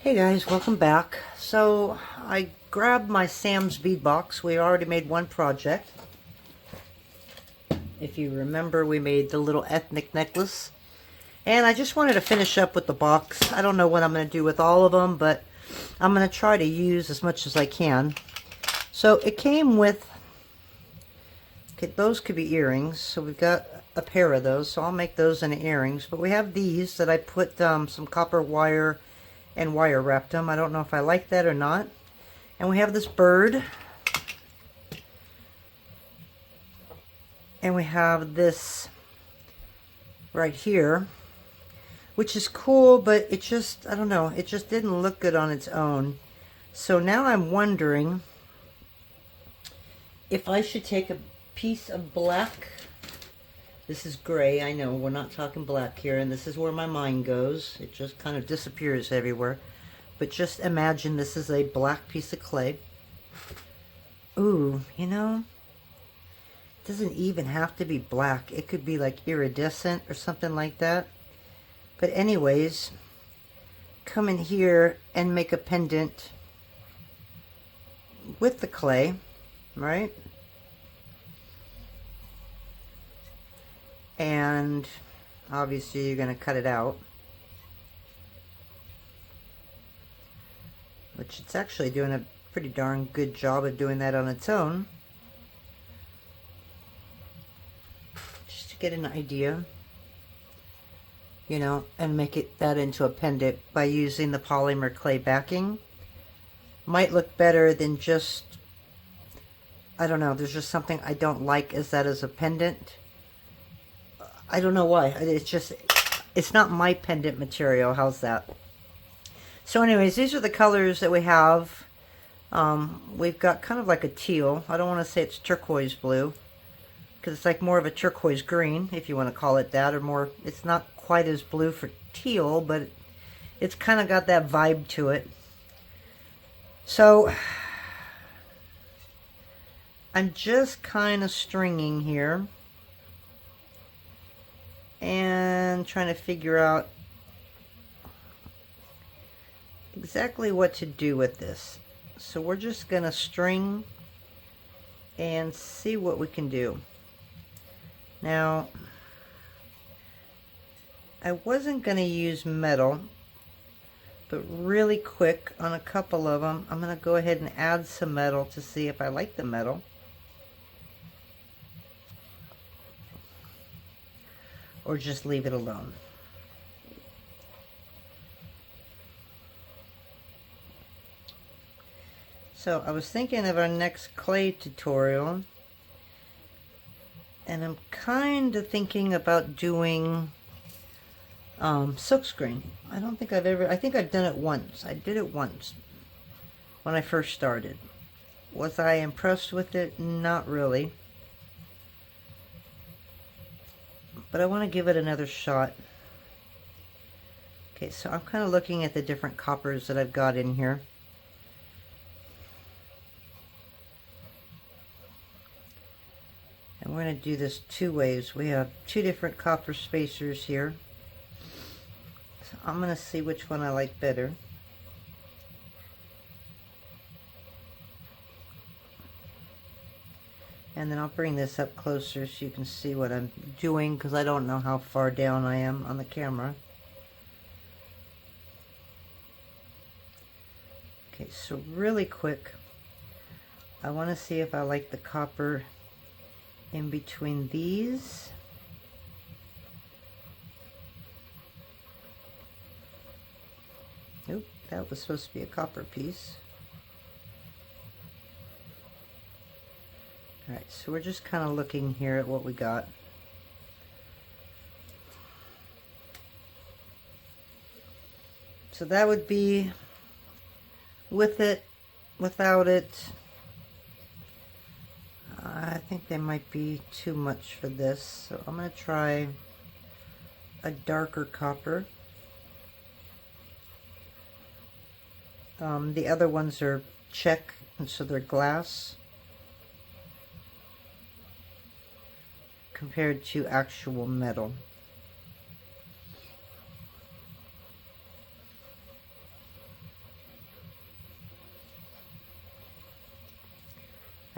Hey guys, welcome back. So I grabbed my Sam's bead box. We already made one project. If you remember, we made the little ethnic necklace. And I just wanted to finish up with the box. I don't know what I'm going to do with all of them, but I'm going to try to use as much as I can. So it came with, okay, those could be earrings. So we've got a pair of those, so I'll make those into earrings. But we have these that I put some copper wire and wire wrapped them. I don't know if I like that or not. And we have this bird. And we have this right here, which is cool, but it just, I don't know, it just didn't look good on its own. So now I'm wondering if I should take a piece of black. This is gray, I know, we're not talking black here, and this is where my mind goes. It just kind of disappears everywhere. But just imagine this is a black piece of clay. Ooh, you know, it doesn't even have to be black. It could be like iridescent or something like that. But anyways, come in here and make a pendant with the clay, right? And obviously you're going to cut it out, which it's actually doing a pretty darn good job of doing that on its own. Just to get an idea, you know, and make that into a pendant by using the polymer clay backing. Might look better than just, I don't know, there's just something I don't like as that as a pendant. I don't know why. It's just, it's not my pendant material. How's that? So anyways, these are the colors that we have. We've got kind of like a teal. I don't want to say it's turquoise blue, because it's like more of a turquoise green, if you want to call it that, or more, it's not quite as blue for teal, but it's kind of got that vibe to it. So I'm just kind of stringing here and trying to figure out exactly what to do with this. So we're just gonna string and see what we can do. Now, I wasn't gonna use metal, but really quick on a couple of them, I'm gonna go ahead and add some metal to see if I like the metal. Or just leave it alone. So I was thinking of our next clay tutorial, and I'm kind of thinking about doing silkscreen. I don't think I've ever, I think I've done it once. I did it once when I first started. Was I impressed with it? Not really. But I want to give it another shot. Okay, so I'm kind of looking at the different coppers that I've got in here. And we're going to do this two ways. We have two different copper spacers here. So I'm going to see which one I like better. And then I'll bring this up closer so you can see what I'm doing, because I don't know how far down I am on the camera. Okay, so really quick, I want to see if I like the copper in between these. Oop, that was supposed to be a copper piece. Alright, so we're just kind of looking here at what we got. So that would be with it, without it. I think they might be too much for this, so I'm going to try a darker copper. The other ones are check, and so they're glass compared to actual metal.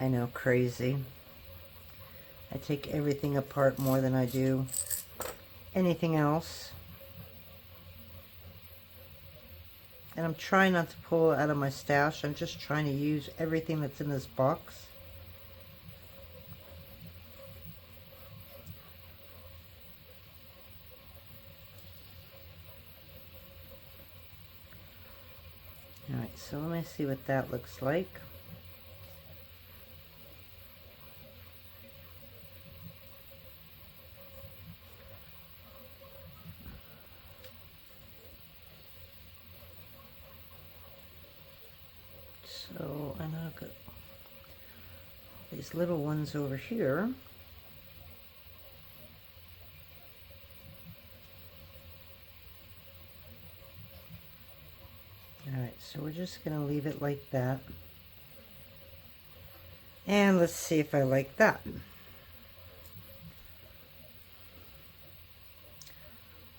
I know, crazy. I take everything apart more than I do anything else. And I'm trying not to pull it out of my stash. I'm just trying to use everything that's in this box. Alright, so let me see what that looks like. So, and I've got these little ones over here. Alright, so we're just going to leave it like that. And let's see if I like that.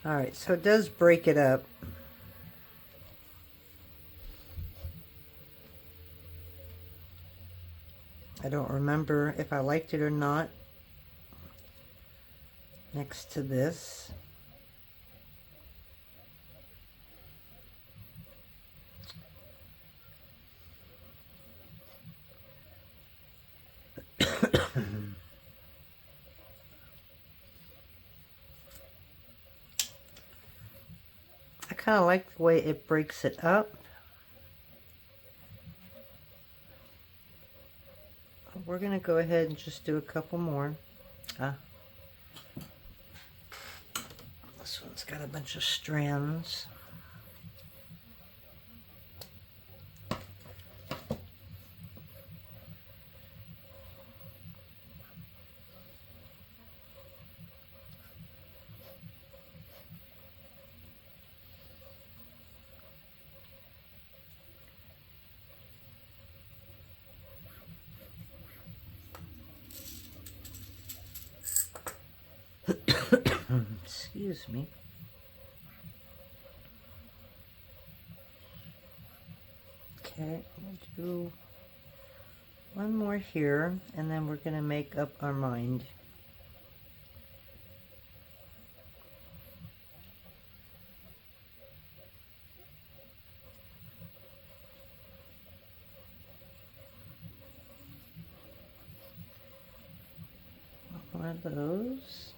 Alright, so it does break it up. I don't remember if I liked it or not next to this. I kind of like the way it breaks it up. We're going to go ahead and just do a couple more. This one's got a bunch of strands. Excuse me. Okay, we'll do one more here, and then we're going to make up our mind. One of those.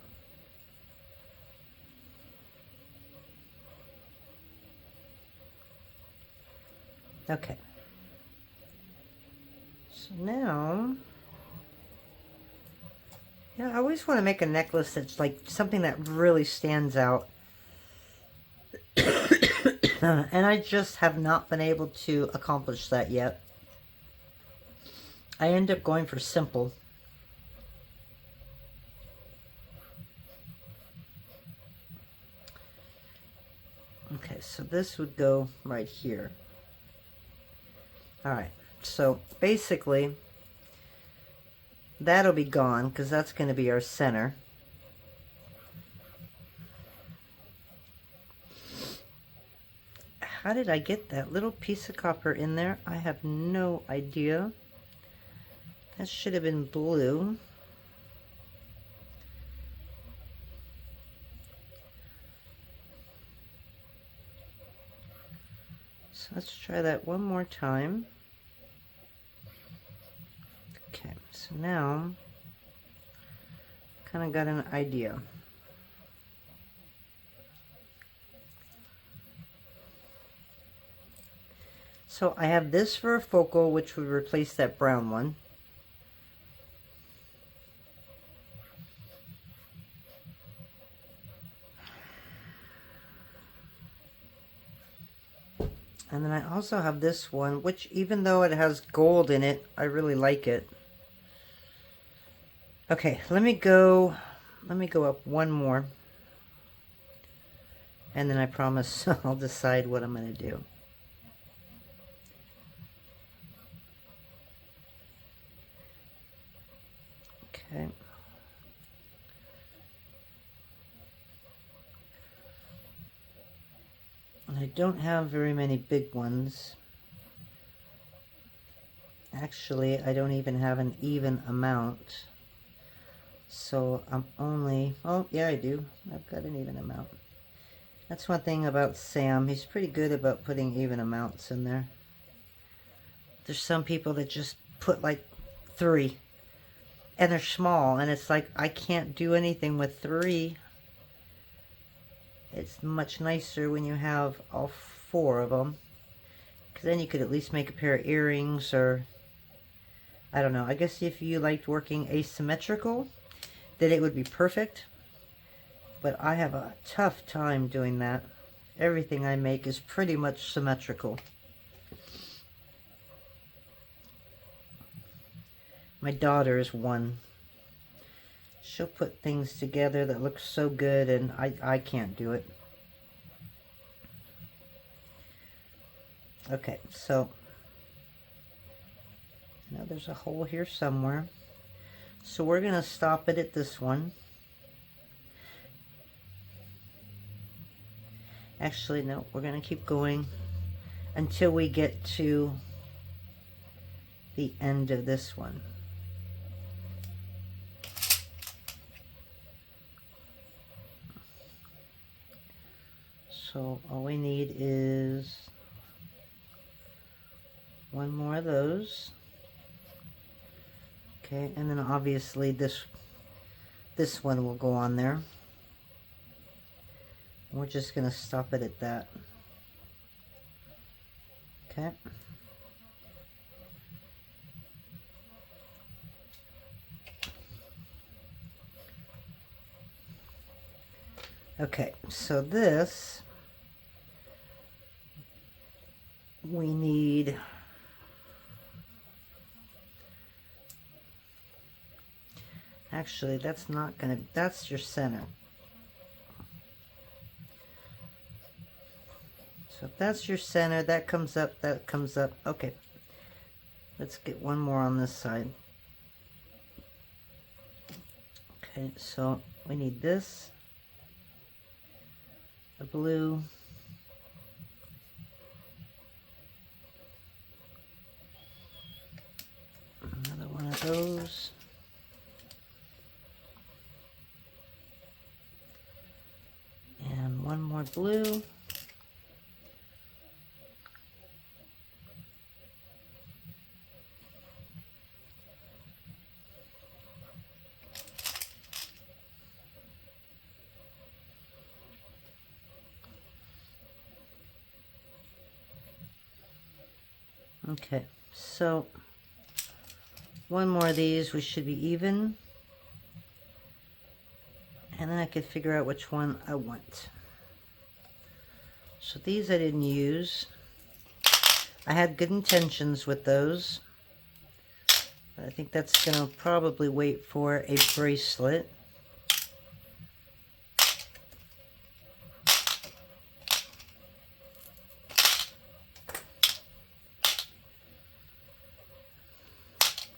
Okay. So now, yeah, I always want to make a necklace that's like something that really stands out. And I just have not been able to accomplish that yet. I end up going for simple. Okay, so this would go right here. Alright, so basically that'll be gone because that's going to be our center. How did I get that little piece of copper in there? I have no idea. That should have been blue. So let's try that one more time. Okay, so now kind of got an idea. So I have this for a focal, which would replace that brown one. And then I also have this one, which even though it has gold in it, I really like it. Okay, let me go up one more. And then I promise I'll decide what I'm going to do. Okay. I don't have very many big ones. Actually, I don't even have an even amount. So I'm only, oh yeah, I do. I've got an even amount. That's one thing about Sam. He's pretty good about putting even amounts in there. There's some people that just put like 3. And they're small. And it's like, I can't do anything with 3. It's much nicer when you have all 4 of them. Because then you could at least make a pair of earrings, or I don't know. I guess if you liked working asymmetrical, then it would be perfect. But I have a tough time doing that. Everything I make is pretty much symmetrical. My daughter is one. She'll put things together that look so good, and I can't do it. Okay, so now there's a hole here somewhere. So we're going to stop it at this one. Actually, no, we're going to keep going until we get to the end of this one. So all we need is one more of those. Okay, and then obviously this one will go on there. We're just going to stop it at that. Okay. Okay, so this, we need actually that's not gonna, that's your center. So if that's your center, that comes up, that comes up. Okay, let's get one more on this side. Okay, so we need this, the blue, another one of those, and one more blue. Okay, so one more of these, we should be even. And then I could figure out which one I want. So these I didn't use. I had good intentions with those. But I think that's going to probably wait for a bracelet.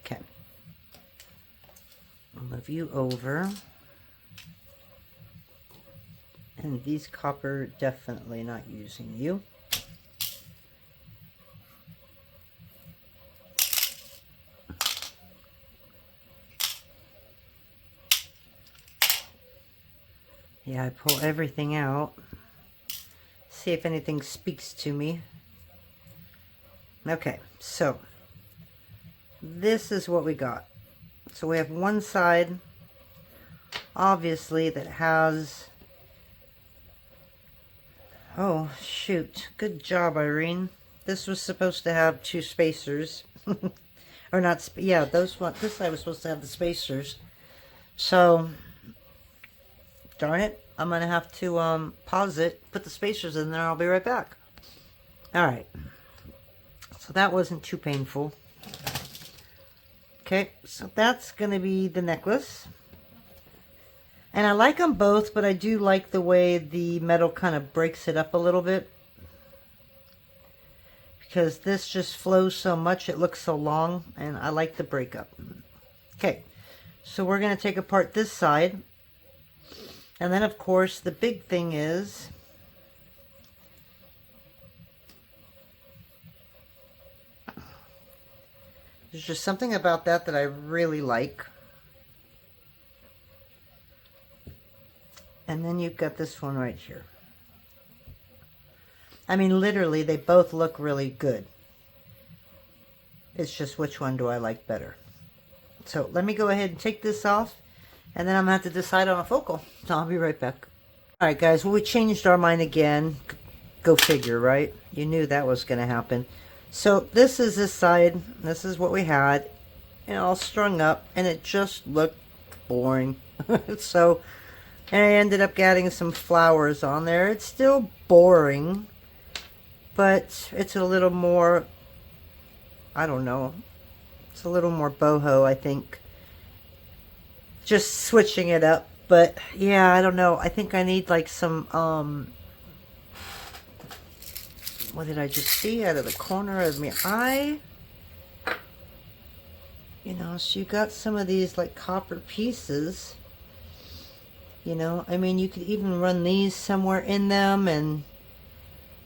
Okay. I'll move you over. And these copper, definitely not using you. Yeah, I pull everything out. See if anything speaks to me. Okay, so this is what we got. So we have one side, obviously, that has, oh shoot, good job, Irene. This was supposed to have 2 spacers. Or not, yeah, those one, this side was supposed to have the spacers. So darn it, I'm gonna have to pause it, put the spacers in there, I'll be right back. Alright, so that wasn't too painful. Okay, so that's gonna be the necklace. And I like them both, but I do like the way the metal kind of breaks it up a little bit. Because this just flows so much, it looks so long, and I like the breakup. Okay, so we're gonna take apart this side. And then, of course, the big thing is There's just something about that that I really like. And then you've got this one right here. I mean, literally, they both look really good. It's just which one do I like better. So let me go ahead and take this off, and then I'm going to have to decide on a focal. So I'll be right back. All right, guys, well, we changed our mind again. Go figure, right? You knew that was going to happen. So this is this side. This is what we had. And all strung up, and it just looked boring. So, and I ended up getting some flowers on there. It's still boring, but it's a little more, I don't know, it's a little more boho, I think. Just switching it up. But yeah, I don't know. I think I need like some, what did I just see out of the corner of my eye? You know, so you got some of these like copper pieces. You know, I mean, you could even run these somewhere in them, and,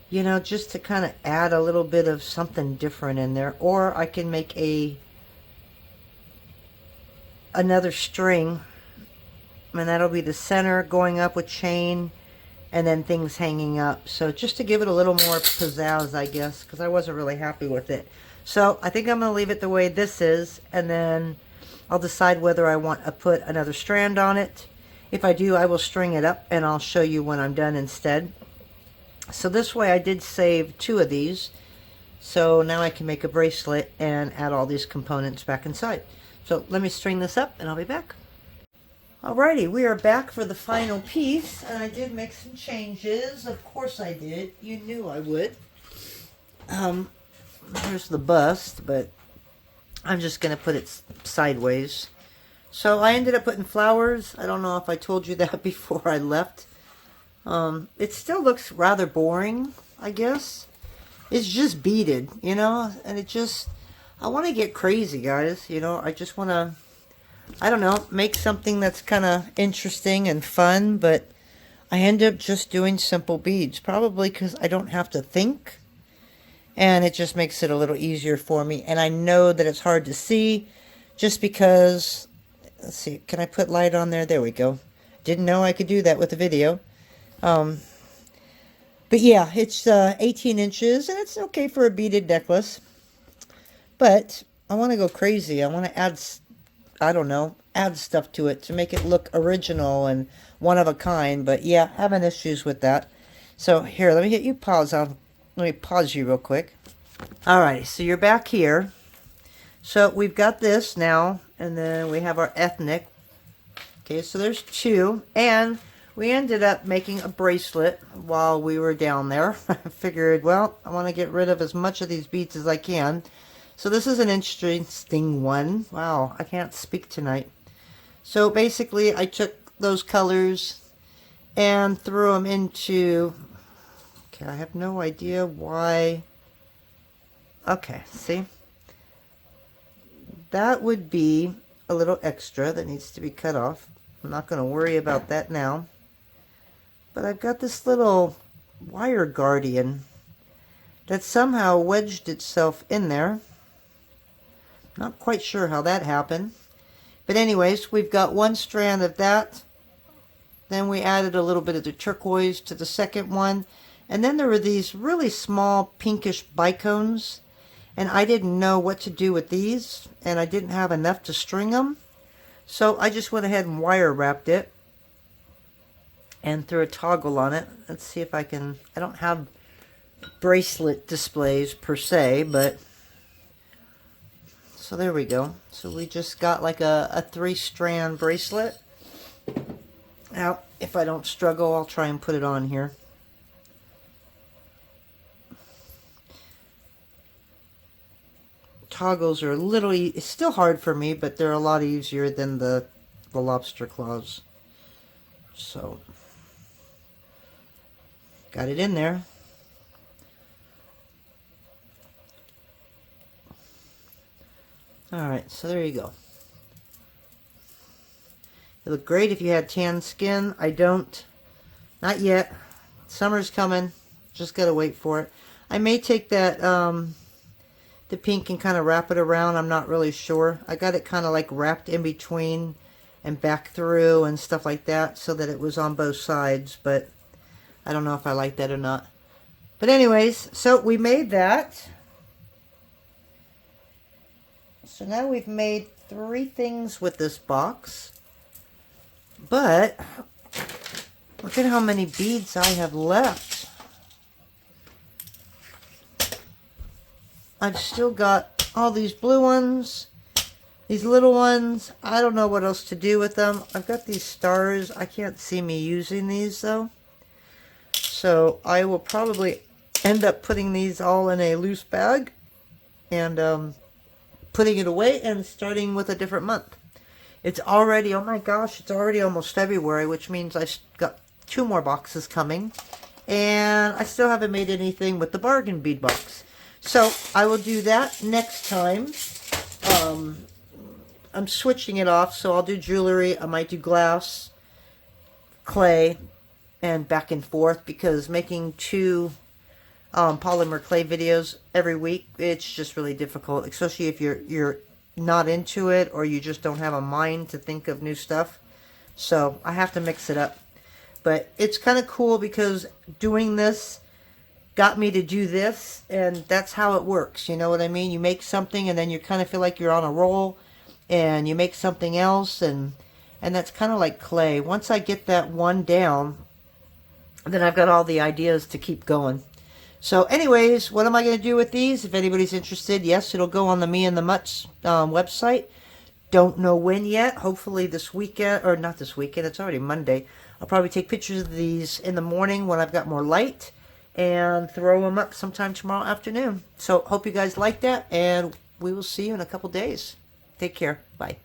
you know, just to kind of add a little bit of something different in there. Or I can make another string, and that'll be the center going up with chain, and then things hanging up. So just to give it a little more pizzazz, I guess, because I wasn't really happy with it. So I think I'm going to leave it the way this is, and then I'll decide whether I want to put another strand on it. If I do, I will string it up, and I'll show you when I'm done instead. So this way I did save 2 of these. So now I can make a bracelet and add all these components back inside. So let me string this up, and I'll be back. Alrighty, we are back for the final piece, and I did make some changes. Of course I did. You knew I would. Here's the bust, but I'm just going to put it sideways. So I ended up putting flowers. I don't know if I told you that before I left. It still looks rather boring, I guess. It's just beaded, you know, and it just, I want to get crazy, guys. You know, I just want to, I don't know, make something that's kind of interesting and fun, but I end up just doing simple beads, probably because I don't have to think, and it just makes it a little easier for me. And I know that it's hard to see just because, let's see, can I put light on there? There we go. Didn't know I could do that with the video. But yeah, it's 18 inches, and it's okay for a beaded necklace. But I want to go crazy. I want to add, I don't know, add stuff to it to make it look original and one of a kind. But yeah, having issues with that. So here, let me get you pause on. Let me pause you real quick. Alright, so you're back here. So we've got this now, and then we have our ethnic. Okay, so there's 2, and we ended up making a bracelet while we were down there. I figured, well, I want to get rid of as much of these beads as I can. So this is an interesting one. Wow, I can't speak tonight. So basically, I took those colors and threw them into, okay, I have no idea why. Okay, see? That would be a little extra that needs to be cut off. I'm not going to worry about that now. But I've got this little wire guardian that somehow wedged itself in there. Not quite sure how that happened. But anyways, we've got 1 strand of that. Then we added a little bit of the turquoise to the second one. And then there were these really small pinkish bicones. And I didn't know what to do with these. And I didn't have enough to string them. So I just went ahead and wire wrapped it. And threw a toggle on it. Let's see if I can, I don't have bracelet displays per se, but so there we go. So we just got like a 3-strand bracelet. Now, if I don't struggle, I'll try and put it on here. Toggles are literally, it's still hard for me, but they're a lot easier than the lobster claws. So, got it in there. Alright, so there you go. It looked great if you had tan skin. I don't. Not yet. Summer's coming. Just gotta wait for it. I may take that the pink and kind of wrap it around. I'm not really sure. I got it kind of like wrapped in between and back through and stuff like that so that it was on both sides, but I don't know if I like that or not. But anyways, so we made that. So now we've made 3 things with this box. But look at how many beads I have left. I've still got all these blue ones, these little ones. I don't know what else to do with them. I've got these stars. I can't see me using these though. So I will probably end up putting these all in a loose bag and putting it away and starting with a different month. It's already, oh my gosh, it's already almost February, which means I got 2 more boxes coming. And I still haven't made anything with the bargain bead box. So I will do that next time. I'm switching it off, so I'll do jewelry. I might do glass, clay, and back and forth, because making 2 polymer clay videos every week, it's just really difficult, especially if you're not into it or you just don't have a mind to think of new stuff. So I have to mix it up. But it's kind of cool because doing this got me to do this, and that's how it works. You know what I mean? You make something and then you kind of feel like you're on a roll, and you make something else, and that's kind of like clay. Once I get that one down, then I've got all the ideas to keep going. So anyways, what am I going to do with these? If anybody's interested, yes, it'll go on the Me and the Mutts website. Don't know when yet. Hopefully this weekend, or not this weekend, it's already Monday. I'll probably take pictures of these in the morning when I've got more light and throw them up sometime tomorrow afternoon. So hope you guys like that, and we will see you in a couple days. Take care. Bye.